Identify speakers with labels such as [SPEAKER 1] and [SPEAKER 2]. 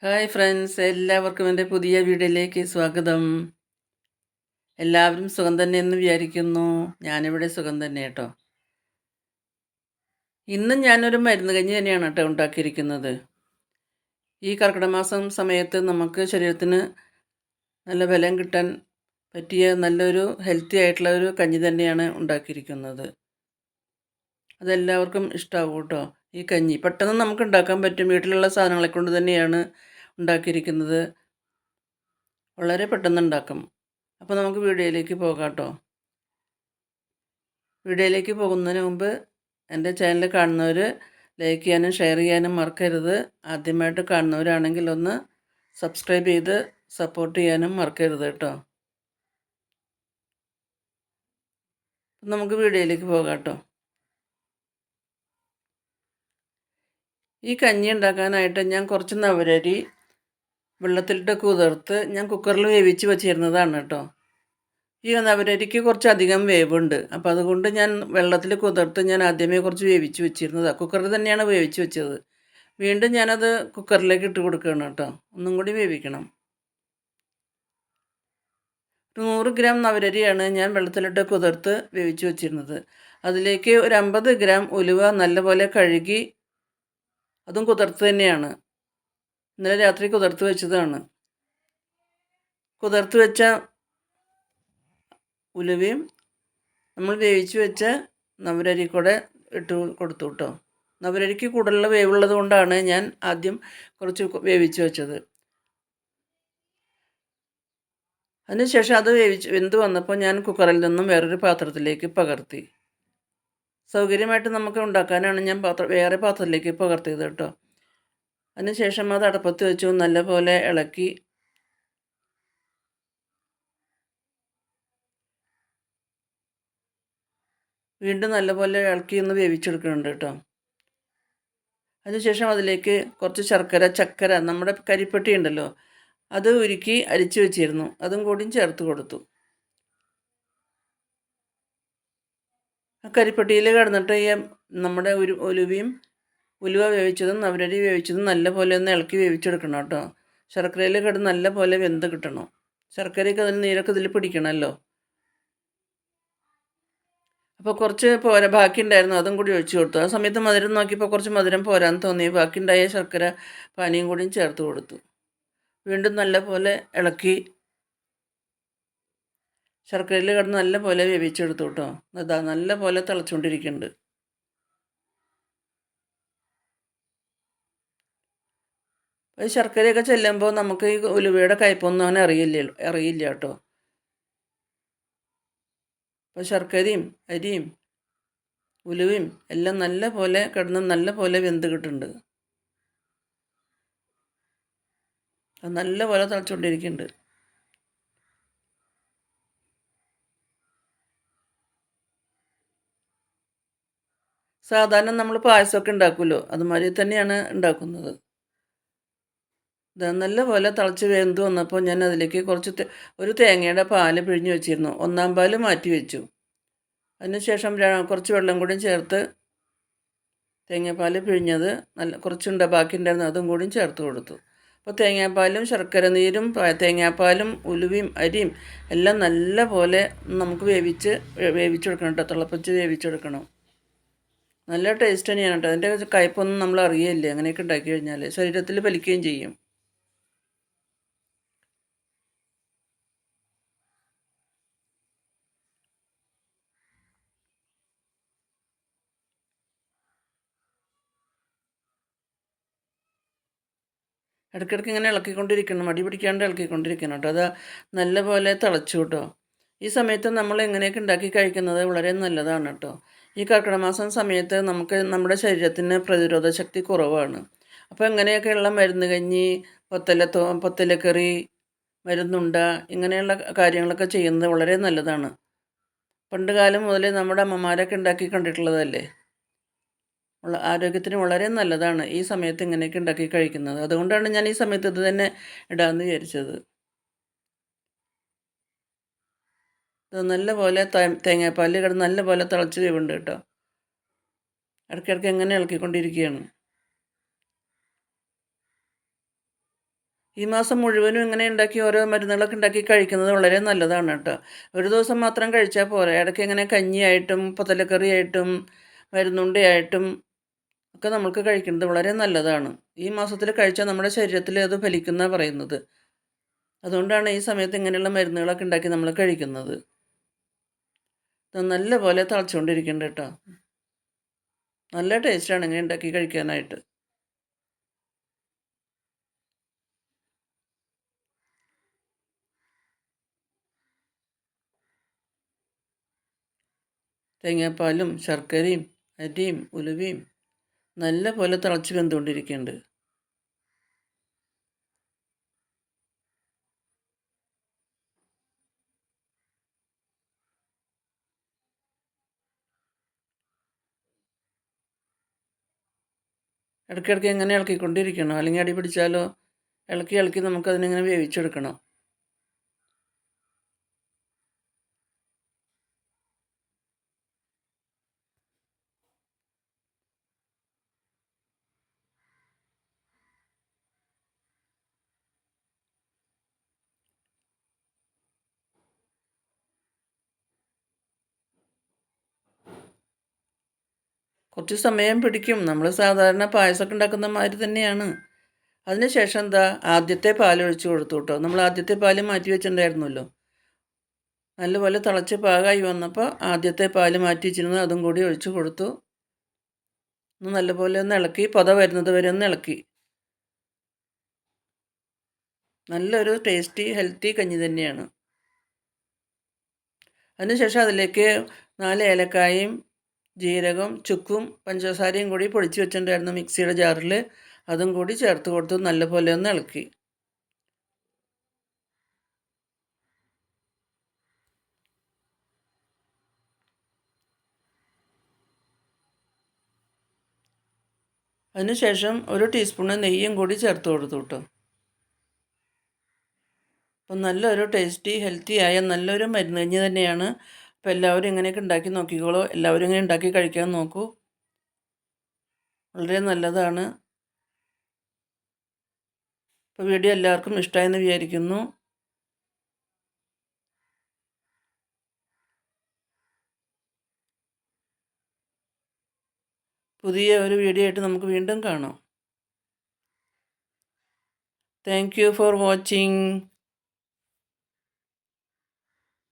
[SPEAKER 1] Hi friends, എല്ലാവർക്കും എൻ്റെ പുതിയ വീഡിയോയിലേക്ക് സ്വാഗതം. എല്ലാവരും സുഖം തന്നെയെന്ന് വിചാരിക്കുന്നു. ഞാനിവിടെ സുഖം തന്നെ കേട്ടോ. ഇന്നും ഞാനൊരു മരുന്ന് കഞ്ഞി തന്നെയാണ് കേട്ടോ ഉണ്ടാക്കിയിരിക്കുന്നത്. ഈ കർക്കിടക മാസം സമയത്ത് നമുക്ക് ശരീരത്തിന് നല്ല ബലം കിട്ടാൻ പറ്റിയ നല്ലൊരു ഹെൽത്തി ആയിട്ടുള്ള ഒരു കഞ്ഞി തന്നെയാണ് ഉണ്ടാക്കിയിരിക്കുന്നത്. അതെല്ലാവർക്കും ഇഷ്ടമാവും കേട്ടോ. ഈ കഞ്ഞി പെട്ടെന്ന് നമുക്ക് ഉണ്ടാക്കാൻ പറ്റും. വീട്ടിലുള്ള സാധനങ്ങളെ കൊണ്ട് തന്നെയാണ് ഉണ്ടാക്കിയിരിക്കുന്നത്. വളരെ പെട്ടെന്ന് ഉണ്ടാക്കും. അപ്പോൾ നമുക്ക് വീഡിയോയിലേക്ക് പോകാം കേട്ടോ. വീഡിയോയിലേക്ക് പോകുന്നതിന് മുമ്പ് എൻ്റെ ചാനൽ കാണുന്നവർ ലൈക്ക് ചെയ്യാനും ഷെയർ ചെയ്യാനും മറക്കരുത്. ആദ്യമായിട്ട് കാണുന്നവരാണെങ്കിൽ ഒന്ന് സബ്സ്ക്രൈബ് ചെയ്ത് സപ്പോർട്ട് ചെയ്യാനും മറക്കരുത് കേട്ടോ. നമുക്ക് വീഡിയോയിലേക്ക് പോകാം കേട്ടോ. ഈ കഞ്ഞി ഉണ്ടാക്കാനായിട്ട് ഞാൻ കുറച്ച് നവരരി വെള്ളത്തിലിട്ട് കുതിർത്ത് ഞാൻ കുക്കറിൽ വേവിച്ച് വെച്ചിരുന്നതാണ് കേട്ടോ. ഈ നവരരിക്ക് കുറച്ചധികം വേവുണ്ട്. അപ്പോൾ അതുകൊണ്ട് ഞാൻ വെള്ളത്തിൽ കുതിർത്ത് ഞാൻ ആദ്യമേ കുറച്ച് വേവിച്ച് വെച്ചിരുന്നതാണ്. കുക്കറിൽ തന്നെയാണ് വേവിച്ച് വെച്ചത്. വീണ്ടും ഞാനത് കുക്കറിലേക്ക് ഇട്ട് കൊടുക്കുകയാണ് കേട്ടോ. ഒന്നും കൂടി വേവിക്കണം. 100 ഗ്രാം നവരരിയാണ് ഞാൻ വെള്ളത്തിലിട്ട് കുതിർത്ത് വേവിച്ച് വെച്ചിരുന്നത്. അതിലേക്ക് ഒരു 50 ഗ്രാം ഉലുവ നല്ലപോലെ കഴുകി, അതും കുതിർത്ത് തന്നെയാണ്. ഇന്നലെ രാത്രി കുതിർത്ത് വെച്ചതാണ്. കുതിർത്ത് വെച്ച ഉലുവയും നമ്മൾ വേവിച്ച് വെച്ച നവരരി കൂടെ ഇട്ട് കൊടുത്തു കേട്ടോ. നവരരിക്ക് കൂടുതലുള്ള വേവുള്ളത് കൊണ്ടാണ് ഞാൻ ആദ്യം കുറച്ച് വേവിച്ച് വെച്ചത്. അതിനുശേഷം അത് വെന്ത് വന്നപ്പോൾ ഞാൻ കുക്കറിൽ നിന്നും വേറൊരു പാത്രത്തിലേക്ക് പകർത്തി. സൗകര്യമായിട്ട് നമുക്ക് ഉണ്ടാക്കാനാണ് ഞാൻ വേറെ പാത്രത്തിലേക്ക് പകർത്തിയത് കേട്ടോ. അതിനുശേഷം അത് അടപ്പത്ത് വെച്ചു നല്ലപോലെ ഇളക്കി വീണ്ടും നല്ലപോലെ ഇളക്കി ഒന്ന് വേവിച്ചെടുക്കുന്നുണ്ട് കേട്ടോ. അതിനുശേഷം അതിലേക്ക് കുറച്ച് ചക്കര നമ്മുടെ കരിപ്പെട്ടി ഉണ്ടല്ലോ, അത് ഉരുക്കി അരിച്ചു വെച്ചിരുന്നു, അതും കൂടിയും ചേർത്ത് കൊടുത്തു. ആ കരിപ്പെട്ടിയിൽ കിടന്നിട്ട് ഈ നമ്മുടെ ഉലുവ വേവിച്ചതും നവരരി വേവിച്ചതും നല്ലപോലെ ഒന്ന് ഇളക്കി വേവിച്ചെടുക്കണം കേട്ടോ. ശർക്കരയിൽ കിടന്ന് നല്ലപോലെ വെന്ത് കിട്ടണം. ശർക്കരയൊക്കെ അതിൽ നീരൊക്കെ ഇതിൽ പിടിക്കണമല്ലോ. അപ്പോൾ കുറച്ച് ബാക്കി ഉണ്ടായിരുന്നു, അതും കൂടി ഒഴിച്ചു കൊടുത്തു. ആ സമയത്ത് മധുരം നോക്കിയപ്പോൾ കുറച്ച് മധുരം പോരാൻ തോന്നി. ബാക്കിയുണ്ടായ ശർക്കര പാനിയും കൂടിയും ചേർത്ത് കൊടുത്തു. വീണ്ടും നല്ലപോലെ ഇളക്കി ശർക്കരയിൽ കിടന്ന് നല്ലപോലെ വേവിച്ചെടുത്തു കേട്ടോ. അതാ നല്ലപോലെ തിളച്ചുകൊണ്ടിരിക്കുന്നുണ്ട്. ഈ ശർക്കരയൊക്കെ ചെല്ലുമ്പോൾ നമുക്ക് ഈ ഉലുവയുടെ കയ്പൊന്നും അങ്ങനെ അറിയില്ല കേട്ടോ. അപ്പോൾ ശർക്കരയും അരിയും ഉലുവയും എല്ലാം നല്ലപോലെ കിടന്ന് നല്ലപോലെ വെന്ത് കിട്ടുന്നുണ്ട്. അത് നല്ലപോലെ തിളച്ചുകൊണ്ടിരിക്കുന്നുണ്ട്. സാധാരണ നമ്മൾ പായസമൊക്കെ ഉണ്ടാക്കുമല്ലോ, അതുമാതിരി തന്നെയാണ് ഉണ്ടാക്കുന്നത്. ഇത് നല്ലപോലെ തിളച്ച് വെന്ത് വന്നപ്പോൾ ഞാൻ അതിലേക്ക് ഒരു തേങ്ങയുടെ പാല് പിഴിഞ്ഞ് വെച്ചിരുന്നു. 1-ാം പാല് മാറ്റി വെച്ചു. അതിനുശേഷം കുറച്ച് വെള്ളം കൂടി ചേർത്ത് തേങ്ങാപ്പാൽ പിഴിഞ്ഞത് കുറച്ചുണ്ട് ബാക്കി ഉണ്ടായിരുന്നു, അതും കൂടി ചേർത്ത് കൊടുത്തു. അപ്പോൾ തേങ്ങാപ്പാലും ശർക്കര നീരും തേങ്ങാപ്പാലും ഉലുവയും അരിയും എല്ലാം നല്ല പോലെ നമുക്ക് വേവിച്ചെടുക്കണം കേട്ടോ. തിളപ്പിച്ച് വേവിച്ചെടുക്കണം. നല്ല ടേസ്റ്റ് തന്നെയാണ് കേട്ടോ. അതിൻ്റെ കയ്പൊന്നും നമ്മൾ അറിയില്ലേ അങ്ങനെയൊക്കെ ഉണ്ടാക്കി കഴിഞ്ഞാൽ. ശരീരത്തിൽ ഫലിക്കുകയും ചെയ്യും. ഇടയ്ക്കിടയ്ക്ക് ഇങ്ങനെ ഇളക്കിക്കൊണ്ടിരിക്കണം, മടി പിടിക്കാണ്ട് ഇളക്കിക്കൊണ്ടിരിക്കണം കേട്ടോ. അത് നല്ലപോലെ തിളച്ചു കേട്ടോ. ഈ സമയത്ത് നമ്മൾ എങ്ങനെയൊക്കെ ഉണ്ടാക്കി കഴിക്കുന്നത് വളരെ നല്ലതാണ് കേട്ടോ. ഈ കർക്കിടക മാസം സമയത്ത് നമുക്ക് നമ്മുടെ ശരീരത്തിന് പ്രതിരോധ ശക്തി കുറവാണ്. അപ്പോൾ എങ്ങനെയൊക്കെയുള്ള മരുന്ന് കഞ്ഞി, പൊത്തലക്കറി, മരുന്നുണ്ട, ഇങ്ങനെയുള്ള കാര്യങ്ങളൊക്കെ ചെയ്യുന്നത് വളരെ നല്ലതാണ്. പണ്ട് കാലം മുതലേ നമ്മുടെ അമ്മമാരൊക്കെ ഉണ്ടാക്കി കണ്ടിട്ടുള്ളതല്ലേ. ആരോഗ്യത്തിന് വളരെ നല്ലതാണ് ഈ സമയത്ത് ഇങ്ങനെയൊക്കെ ഉണ്ടാക്കി കഴിക്കുന്നത്. അതുകൊണ്ടാണ് ഞാൻ ഈ സമയത്ത് ഇത് തന്നെ ഇടാമെന്ന് വിചാരിച്ചത്. ഇത് നല്ലപോലെ തേങ്ങാപ്പാലിൽ കിടന്ന് നല്ലപോലെ തിളച്ച് വേവുണ്ട് കേട്ടോ. ഇടയ്ക്കിടയ്ക്ക് എങ്ങനെ ഇളക്കിക്കൊണ്ടിരിക്കുകയാണ്. ഈ മാസം മുഴുവനും ഇങ്ങനെ ഉണ്ടാക്കി ഓരോ മരുന്നുകളൊക്കെ ഉണ്ടാക്കി കഴിക്കുന്നത് വളരെ നല്ലതാണ് കേട്ടോ. ഒരു ദിവസം മാത്രം കഴിച്ചാൽ പോരാ. ഇടയ്ക്ക് ഇങ്ങനെ കഞ്ഞിയായിട്ടും പത്തലക്കറിയായിട്ടും മരുന്നുണ്ടയായിട്ടും ഒക്കെ നമുക്ക് കഴിക്കുന്നത് വളരെ നല്ലതാണ്. ഈ മാസത്തിൽ കഴിച്ചാൽ നമ്മുടെ ശരീരത്തിൽ അത് ഫലിക്കുന്നാണ് പറയുന്നത്. അതുകൊണ്ടാണ് ഈ സമയത്ത് ഇങ്ങനെയുള്ള മരുന്നുകളൊക്കെ ഉണ്ടാക്കി നമ്മൾ കഴിക്കുന്നത്. ഇത് നല്ലപോലെ തിളച്ചുകൊണ്ടിരിക്കുന്നുണ്ട് കേട്ടോ. നല്ല ടേസ്റ്റാണ് ഇങ്ങനെ ഉണ്ടാക്കി കഴിക്കാനായിട്ട്. തേങ്ങാപ്പാലും ശർക്കരയും അരിയും ഉലുവയും നല്ല പോലെ തിളച്ച് വെന്തുകൊണ്ടിരിക്കുന്നുണ്ട്. ഇടയ്ക്കിടയ്ക്ക് ഇങ്ങനെ ഇളക്കിക്കൊണ്ടിരിക്കണം, അല്ലെങ്കിൽ അടി പിടിച്ചാലോ. ഇളക്കി ഇളക്കി നമുക്കതിനിങ്ങനെ വേവിച്ചെടുക്കണം. കുറച്ച് സമയം പിടിക്കും. നമ്മൾ സാധാരണ പായസമൊക്കെ ഉണ്ടാക്കുന്ന മാതിരി തന്നെയാണ്. അതിന് ശേഷം എന്താ, ആദ്യത്തെ പാൽ ഒഴിച്ച് കൊടുത്തു കേട്ടോ. നമ്മൾ ആദ്യത്തെ പാൽ മാറ്റി വെച്ചിട്ടുണ്ടായിരുന്നല്ലോ. നല്ലപോലെ തിളച്ച് പാകമായി വന്നപ്പോൾ ആദ്യത്തെ പാൽ മാറ്റി വെച്ചിരുന്നു, അതും കൂടി ഒഴിച്ച് കൊടുത്തു. നല്ലപോലെ ഒന്ന് ഇളക്കി, പൊത വരുന്നത് വരെ ഒന്ന് ഇളക്കി. നല്ലൊരു ടേസ്റ്റി ഹെൽത്തി കഞ്ഞി തന്നെയാണ്. അതിനുശേഷം അതിലേക്ക് 4 ഏലക്കായും ജീരകം ചുക്കും പഞ്ചസാരയും കൂടി പൊടിച്ച് വെച്ചിട്ടുണ്ടായിരുന്നു മിക്സിയുടെ ജാറിൽ. അതും കൂടി ചേർത്ത് കൊടുത്ത് നല്ലപോലെ ഒന്ന് ഇളക്കി. അതിനുശേഷം 1 ടീസ്പൂണ് നെയ്യും കൂടി ചേർത്ത് കൊടുത്തു കേട്ടോ. അപ്പം നല്ലൊരു ടേസ്റ്റി ഹെൽത്തിയായ നല്ലൊരു മരുന്ന് കഞ്ഞി തന്നെയാണ്. അപ്പോൾ എല്ലാവരും ഇങ്ങനെയൊക്കെ ഉണ്ടാക്കി നോക്കിക്കോളൂ. എല്ലാവരും ഇങ്ങനെ ഉണ്ടാക്കി കഴിക്കാൻ നോക്കൂ. വളരെ നല്ലതാണ്. അപ്പോൾ വീഡിയോ എല്ലാവർക്കും ഇഷ്ടമായെന്ന് വിചാരിക്കുന്നു. പുതിയ ഒരു വീഡിയോ ആയിട്ട് നമുക്ക് വീണ്ടും കാണാം. Thank you for watching.